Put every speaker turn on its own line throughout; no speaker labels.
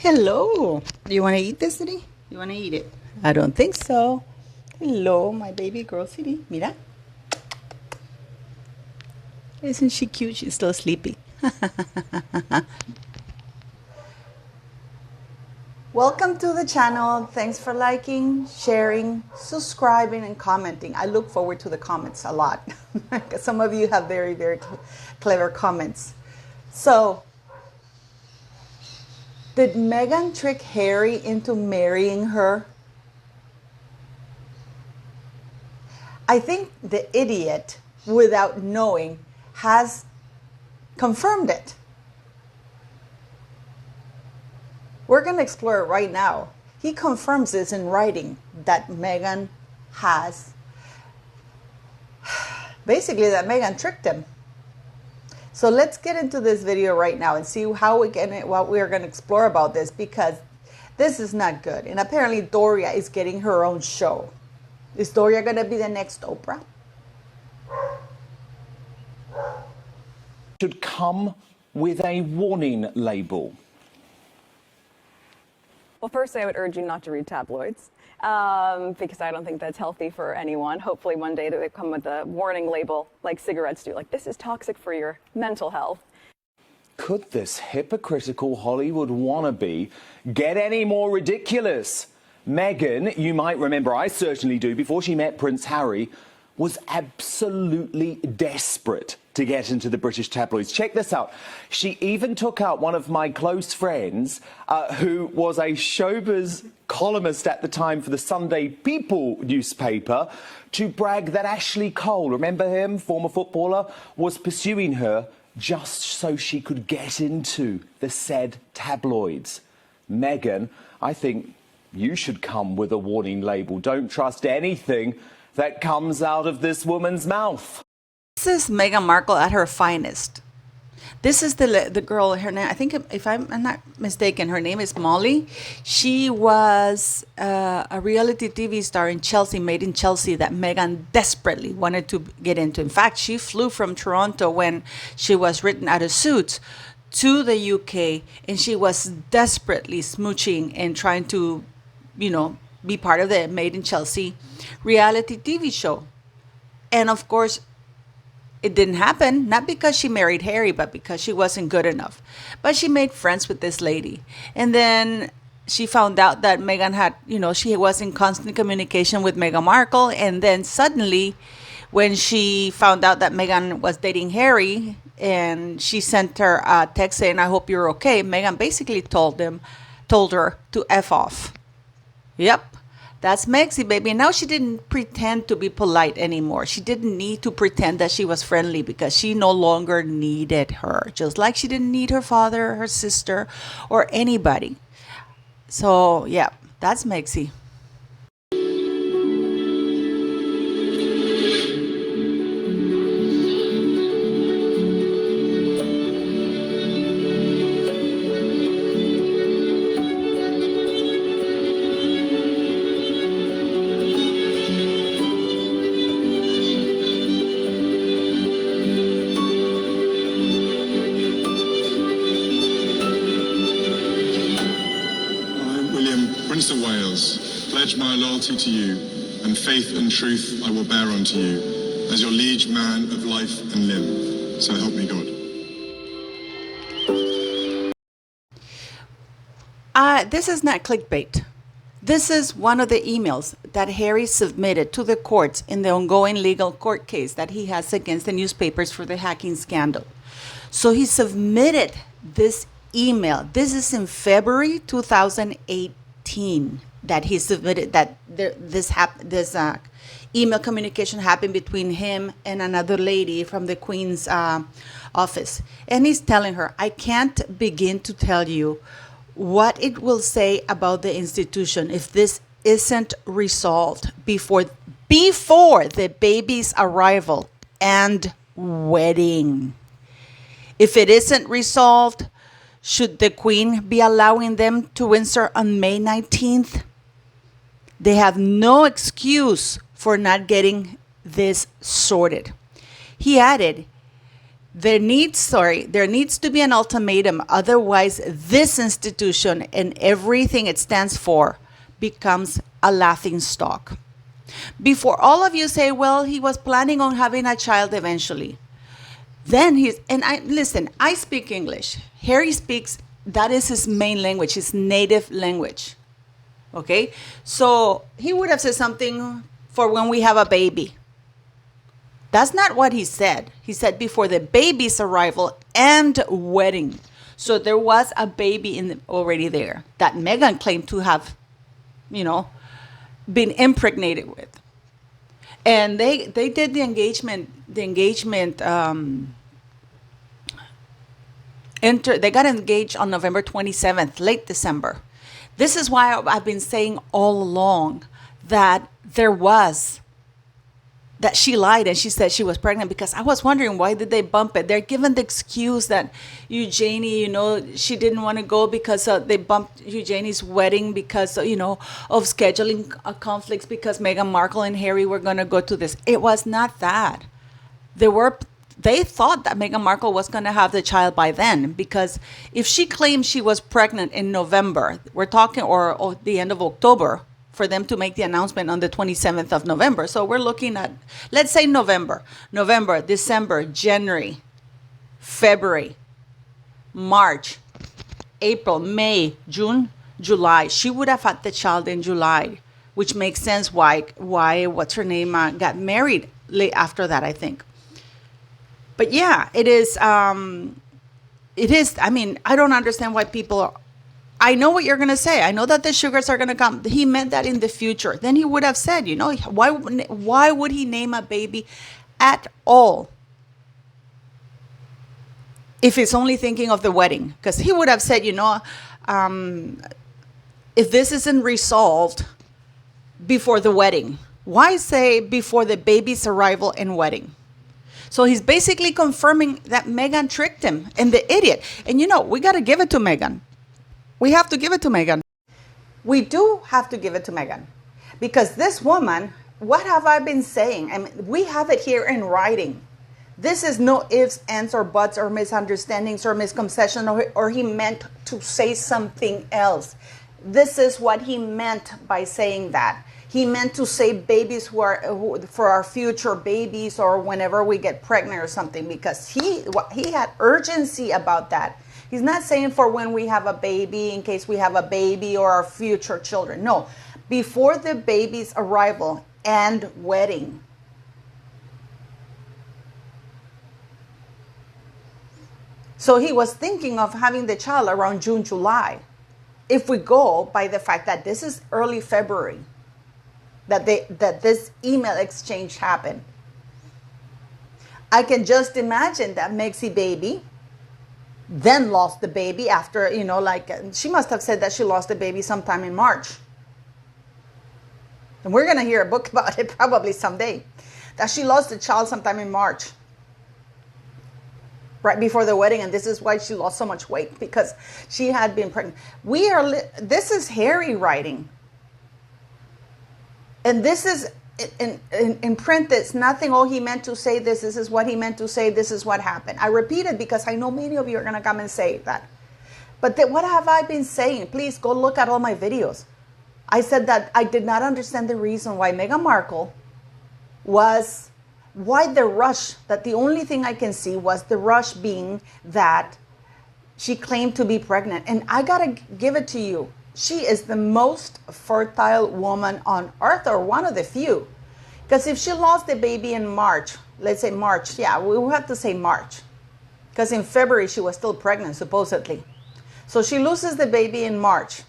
Hello. Do you want to eat this, City? You want to eat it? I don't think so. Hello, my baby girl, City. Mira. Isn't she cute? She's still sleepy. Welcome to the channel. Thanks for liking, sharing, subscribing, and commenting. I look forward to the comments a lot. Some of you have very, very clever comments. So, did Meghan trick Harry into marrying her? I think the idiot, without knowing, has confirmed it. We're going to explore it right now. He confirms this in writing that Meghan has, basically that Meghan tricked him. So let's get into this video right now and see how what we're going to explore about this, because this is not good. And apparently Doria is getting her own show. Is Doria going to be the next Oprah?
Should come with a warning label.
Well, first, I would urge you not to read tabloids because I don't think that's healthy for anyone. Hopefully, one day they come with a warning label like cigarettes do, like this is toxic for your mental health.
Could this hypocritical Hollywood wannabe get any more ridiculous? Meghan, you might remember, I certainly do, before she met Prince Harry, was absolutely desperate to get into the British tabloids. Check this out. She even took out one of my close friends who was a showbiz columnist at the time for the Sunday People newspaper to brag that Ashley Cole, remember him, former footballer, was pursuing her just so she could get into the said tabloids. Meghan, I think you should come with a warning label. Don't trust anything that comes out of this woman's mouth.
This is Meghan Markle at her finest. This is the girl, her name, I think, if I'm not mistaken, her name is Molly. She was a reality TV star in Chelsea, made in Chelsea, that Meghan desperately wanted to get into. In fact, she flew from Toronto when she was written out of Suits to the UK, and she was desperately smooching and trying to, you know, be part of the Made in Chelsea reality TV show. And of course, it didn't happen, not because she married Harry, but because she wasn't good enough. But she made friends with this lady. And then she found out that Meghan had, you know, she was in constant communication with Meghan Markle. And then suddenly, when she found out that Meghan was dating Harry, and she sent her a text saying, "I hope you're okay," Meghan basically told her to F off. Yep, that's Mexi, baby. And now she didn't pretend to be polite anymore. She didn't need to pretend that she was friendly because she no longer needed her, just like she didn't need her father, her sister, or anybody. So, yeah, that's Mexi.
Prince of Wales, pledge my loyalty to you, and faith and truth I will bear unto you, as your liege man of life and limb. So help me God.
This is not clickbait. This is one of the emails that Harry submitted to the courts in the ongoing legal court case that he has against the newspapers for the hacking scandal. So he submitted this email. This is in February 2018 that he submitted that this email communication happened between him and another lady from the Queen's office. And he's telling her, "I can't begin to tell you what it will say about the institution if this isn't resolved before the baby's arrival and wedding. If it isn't resolved, should the Queen be allowing them to Windsor on May 19th? They have no excuse for not getting this sorted." He added, there needs to be an ultimatum. Otherwise, this institution and everything it stands for becomes a laughing stock. Before all of you say, well, he was planning on having a child eventually. Then I speak English. Harry speaks, that is his main language, his native language. Okay? So he would have said something for when we have a baby. That's not what he said. He said before the baby's arrival and wedding. So there was a baby already there that Meghan claimed to have, been impregnated with. And they did the engagement, they got engaged on November 27th, late December. This is why I've been saying all along that that she lied and she said she was pregnant, because I was wondering, why did they bump it? They're given the excuse that Eugenie, she didn't want to go because they bumped Eugenie's wedding because, of scheduling conflicts, because Meghan Markle and Harry were going to go to this. It was not that. They thought that Meghan Markle was going to have the child by then, because if she claimed she was pregnant in November, we're talking, or the end of October, for them to make the announcement on the 27th of November. So we're looking at, let's say November, December, January, February, March, April, May, June, July. She would have had the child in July, which makes sense why what's her name got married late after that, I think. But yeah, it is, I don't understand why people I know what you're going to say. I know that the sugars are going to come. He meant that in the future. Then he would have said, why would he name a baby at all if he's only thinking of the wedding? Because he would have said, if this isn't resolved before the wedding, why say before the baby's arrival and wedding? So he's basically confirming that Meghan tricked him and the idiot. And we got to give it to Meghan. We have to give it to Meghan. We do have to give it to Meghan. Because this woman, what have I been saying? We have it here in writing. This is no ifs, ands, or buts, or misunderstandings, or misconception, or he meant to say something else. This is what he meant by saying that. He meant to say babies who for our future babies, or whenever we get pregnant or something, because he had urgency about that. He's not saying for when we have a baby, in case we have a baby or our future children. No, before the baby's arrival and wedding. So he was thinking of having the child around June, July. If we go by the fact that this is early February, that this email exchange happened. I can just imagine that Mexi baby then lost the baby after, she must have said that she lost the baby sometime in March. And we're going to hear a book about it probably someday. That she lost the child sometime in March, right before the wedding. And this is why she lost so much weight, because she had been pregnant. This is Harry writing. And this is in print. It's nothing, he meant to say this. This is what he meant to say. This is what happened. I repeat it because I know many of you are going to come and say that. But what have I been saying? Please go look at all my videos. I said that I did not understand the reason why Meghan Markle why the rush, that the only thing I can see was the rush being that she claimed to be pregnant. And I got to give it to you. She is the most fertile woman on earth, or one of the few. Because if she lost the baby in March, let's say March, we will have to say March. Because in February, she was still pregnant, supposedly. So she loses the baby in March.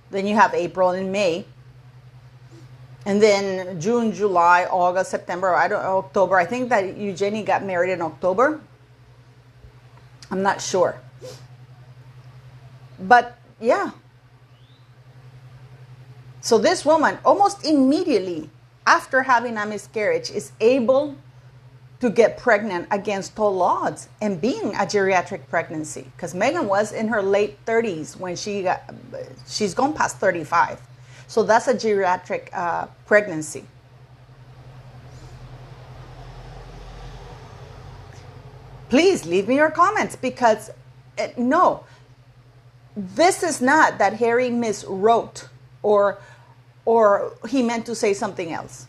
Then you have April and May. And then June, July, August, September, October. I think that Eugenie got married in October. I'm not sure. But yeah. So this woman, almost immediately after having a miscarriage, is able to get pregnant against all odds and being a geriatric pregnancy. Because Meghan was in her late 30s when she's gone past 35. So that's a geriatric pregnancy. Please leave me your comments, because no, this is not that Harry miswrote or he meant to say something else.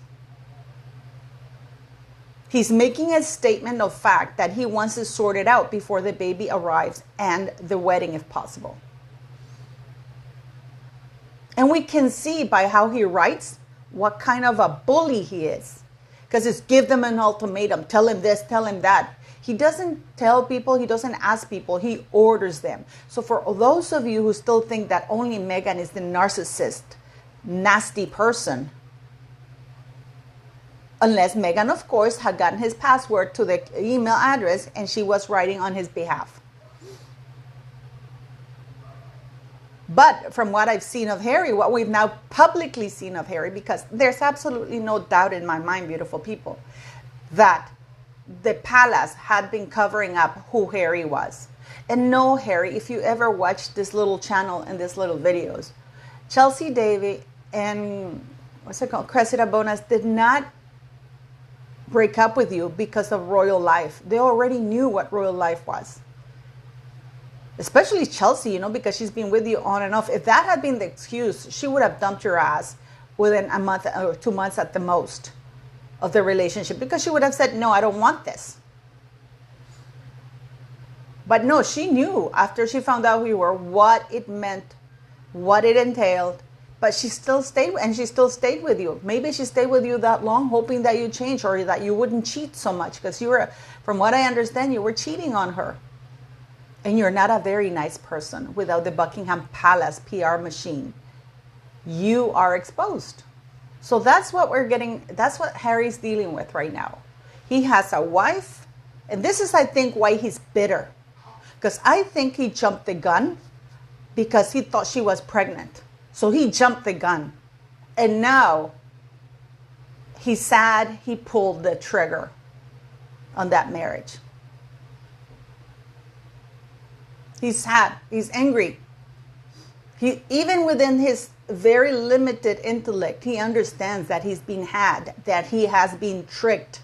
He's making a statement of fact that he wants to sort it out before the baby arrives and the wedding, if possible. And we can see by how he writes what kind of a bully he is. Because it's give them an ultimatum, tell him this, tell him that. He doesn't tell people, he doesn't ask people, he orders them. So for those of you who still think that only Meghan is the narcissist, nasty person, unless Meghan, of course, had gotten his password to the email address and she was writing on his behalf. But from what I've seen of Harry, what we've now publicly seen of Harry, because there's absolutely no doubt in my mind, beautiful people, that the palace had been covering up who Harry was. And no, Harry, if you ever watched this little channel and these little videos, Chelsy Davy and Cressida Bonas did not break up with you because of royal life. They already knew what royal life was. Especially Chelsy, because she's been with you on and off. If that had been the excuse, she would have dumped your ass within a month or 2 months at the most of the relationship, because she would have said, no, I don't want this. But no, she knew after she found out who you were, what it meant, what it entailed. But she still stayed, and she still stayed with you. Maybe she stayed with you that long, hoping that you change or that you wouldn't cheat so much, because you were, from what I understand, you were cheating on her. And you're not a very nice person without the Buckingham Palace PR machine. You are exposed. So that's what we're getting, that's what Harry's dealing with right now. He has a wife, and this is, I think, why he's bitter. Because I think he jumped the gun because he thought she was pregnant. So he jumped the gun. And now he's sad he pulled the trigger on that marriage. He's sad. He's angry. He, even within his very limited intellect, he understands that he's been had, that he has been tricked.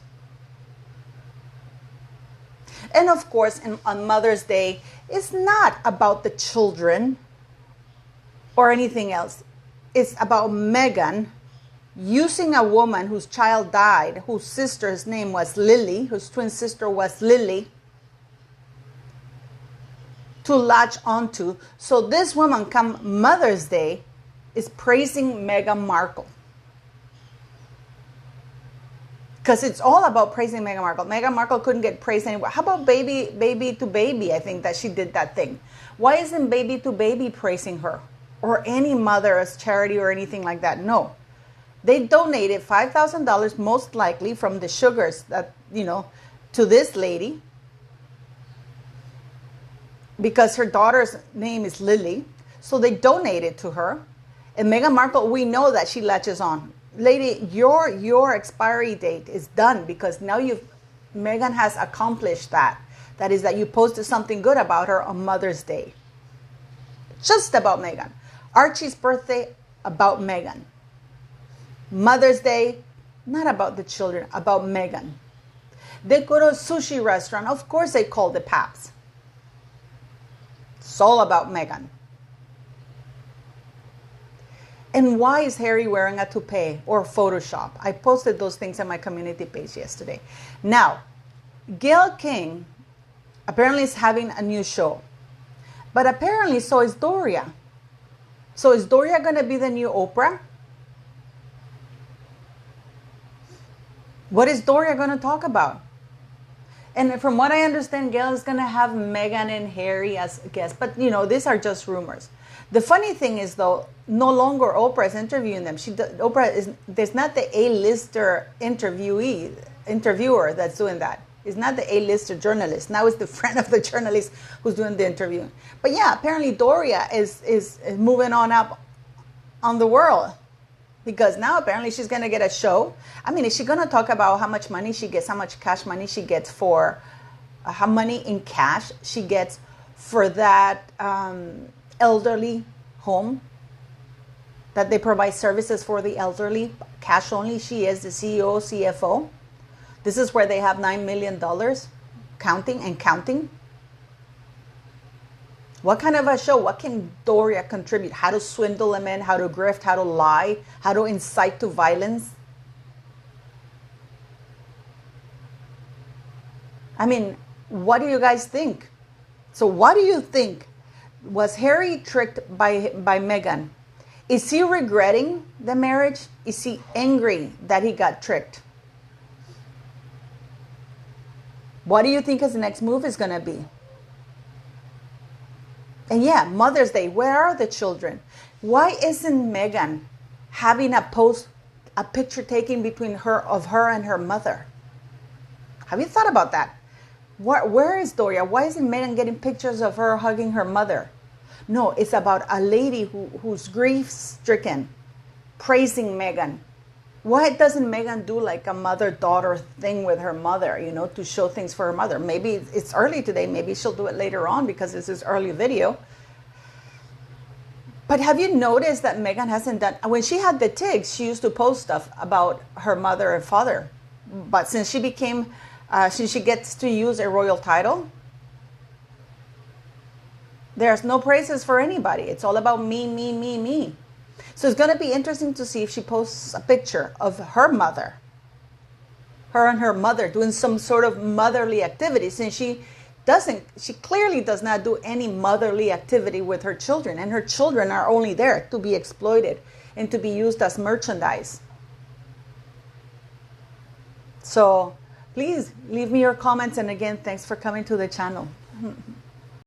And of course, on Mother's Day, it's not about the children or anything else. It's about Meghan using a woman whose child died, whose sister's name was Lily, whose twin sister was Lily, to latch onto. So this woman, come Mother's Day, is praising Meghan Markle. Because it's all about praising Meghan Markle. Meghan Markle couldn't get praised anywhere. How about baby to baby? I think that she did that thing. Why isn't baby to baby praising her? Or any mother's charity or anything like that? No. They donated $5,000 most likely from the sugars that, to this lady, because her daughter's name is Lily. So they donated to her. And Meghan Markle, we know that she latches on. Lady, your expiry date is done, because now Meghan has accomplished that. That is that you posted something good about her on Mother's Day. Just about Meghan. Archie's birthday, about Meghan. Mother's Day, not about the children, about Meghan. They go to a sushi restaurant. Of course they call the Paps. It's all about Meghan. And why is Harry wearing a toupee or Photoshop? I posted those things on my community page yesterday. Now, Gayle King apparently is having a new show. But apparently so is Doria. So is Doria going to be the new Oprah? What is Doria going to talk about? And from what I understand, Gayle is going to have Meghan and Harry as guests. But, these are just rumors. The funny thing is, though, no longer Oprah is interviewing them. There's not the A-lister interviewer that's doing that. It's not the A-lister journalist. Now it's the friend of the journalist who's doing the interview. But yeah, apparently Doria is moving on up on the world, because now apparently she's going to get a show. I mean, is she going to talk about how much money she gets, how much cash money she gets for, how money in cash she gets for that elderly home that they provide services for the elderly, cash only? She is the CEO, CFO. This is where they have $9 million counting and counting? What kind of a show? What can Doria contribute? How to swindle a man, how to grift, how to lie, how to incite to violence? I mean, what do you guys think? So what do you think? Was Harry tricked by Meghan? Is he regretting the marriage? Is he angry that he got tricked? What do you think his next move is going to be? And yeah, Mother's Day, where are the children? Why isn't Meghan having a picture taken between her and her mother? Have you thought about that? Where is Doria? Why isn't Meghan getting pictures of her hugging her mother? No, it's about a lady who's grief-stricken, praising Meghan. Why doesn't Meghan do like a mother-daughter thing with her mother, to show things for her mother? Maybe it's early today. Maybe she'll do it later on because this is early video. But have you noticed that Meghan hasn't done... When she had the tics, she used to post stuff about her mother and father. But since she gets to use a royal title, there's no praises for anybody. It's all about me, me, me, me. So it's going to be interesting to see if she posts a picture of her mother. Her and her mother doing some sort of motherly activity, since she clearly does not do any motherly activity with her children. And her children are only there to be exploited and to be used as merchandise. So please leave me your comments. And again, thanks for coming to the channel.